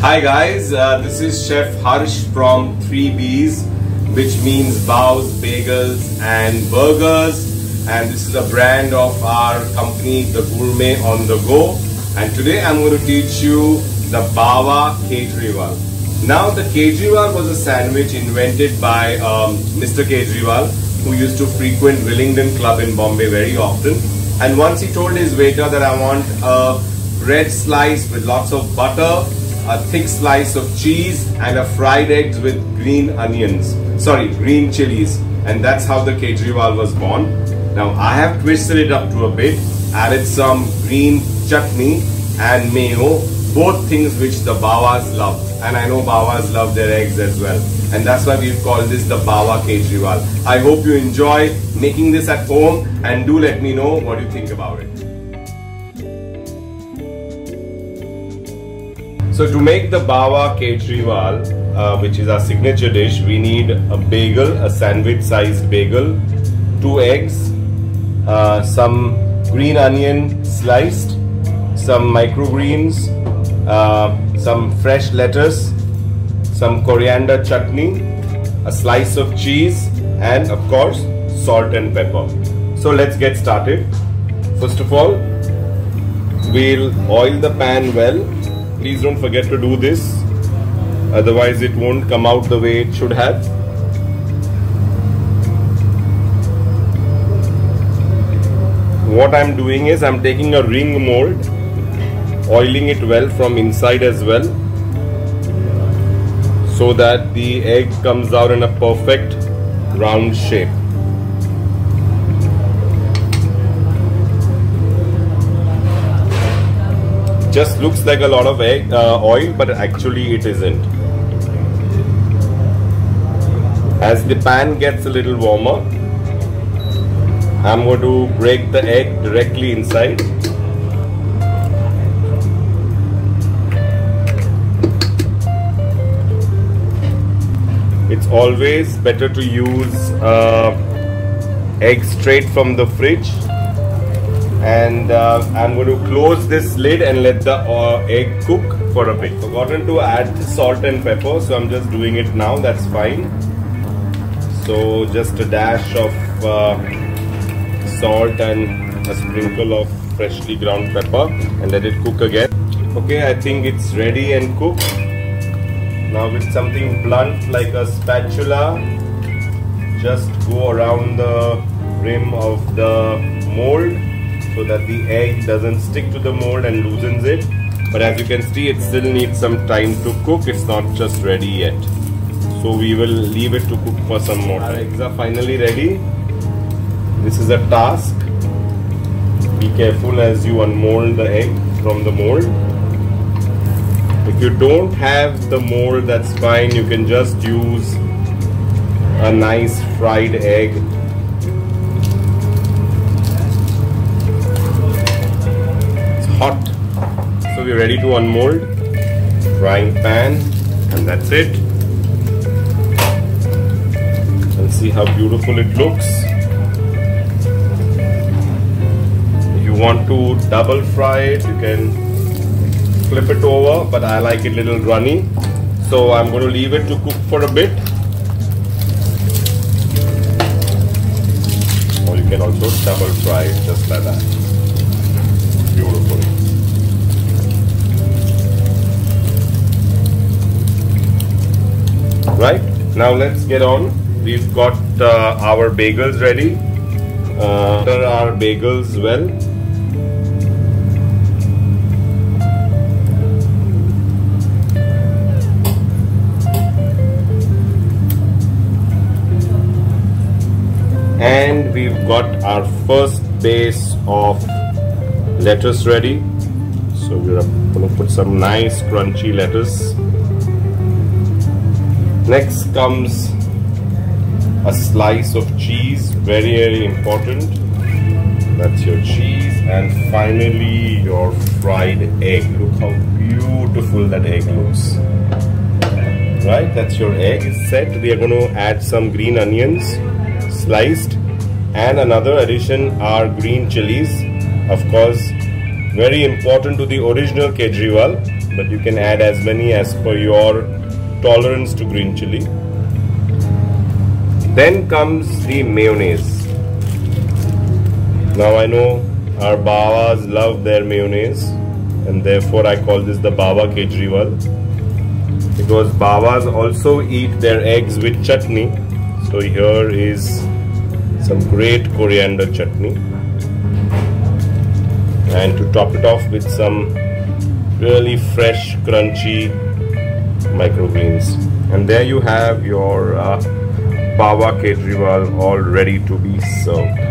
Hi guys, this is Chef Harsh from 3Bs, which means Bao's Bagels and Burgers, and this is a brand of our company, The Gourmet on the Go. And today I'm going to teach you the Bawa Kejriwal. Now the Kejriwal was a sandwich invented by Mr. Kejriwal, who used to frequent Willingdon Club in Bombay very often. And once he told his waiter that I want a bread slice with lots of butter, a thick slice of cheese and a fried eggs with green chilies. And that's how the Kejriwal was born. Now I have twisted it up to a bit, added some green chutney and mayo, both things which the Bawas love. And I know Bawas love their eggs as well. And that's why we've called this the Bawa Kejriwal. I hope you enjoy making this at home and do let me know what you think about it. So to make the Bawa Kejriwal, which is our signature dish, we need a bagel, a sandwich-sized bagel, 2 eggs, some green onion sliced, some microgreens, some fresh lettuce, some coriander chutney, a slice of cheese, and of course salt and pepper. So let's get started. First of all, we'll oil the pan well. Please don't forget to do this, otherwise it won't come out the way it should have. What I'm doing is I'm taking a ring mold, oiling it well from inside as well, so that the egg comes out in a perfect round shape. Just looks like a lot of oil, but actually it isn't. As the pan gets a little warmer, I'm going to break the egg directly inside. It's always better to use egg straight from the fridge. And I'm going to close this lid and let the egg cook for a bit. Forgotten to add salt and pepper, so I'm just doing it now. That's fine. So just a dash of salt and a sprinkle of freshly ground pepper and let it cook again. Okay, I think it's ready and cooked. Now with something blunt like a spatula, just go around the rim of the mold so that the egg doesn't stick to the mold and loosens it. But as you can see, it still needs some time to cook. It's not just ready yet. So we will leave it to cook for some more time. Our eggs are finally ready. This is a task. Be careful as you unmold the egg from the mold. If you don't have the mold, that's fine. You can just use a nice fried egg. It's hot. So we're ready to unmold. Frying pan, and that's it. And see how beautiful it looks. If you want to double fry it, you can flip it over, but I like it a little runny, so I'm going to leave it to cook for a bit. Or you can also double fry it just like that. Beautiful. Right, now let's get on. We've got our bagels ready. Butter our bagels well. And we've got our first base of lettuce ready. So we're going to put some nice crunchy lettuce. Next comes a slice of cheese, very, very important. That's your cheese. And finally your fried egg. Look how beautiful that egg looks. Right, that's your egg. It's set. We are going to add some green onions sliced, and another addition are green chilies. Of course, very important to the original Kejriwal, but you can add as many as per your tolerance to green chili. Then comes the mayonnaise. Now I know our Babas love their mayonnaise, and therefore I call this the Baba Kejriwal, because Babas also eat their eggs with chutney. So here is some great coriander chutney, and to top it off with some really fresh crunchy microgreens, and there you have your Baba Kejriwal all ready to be served.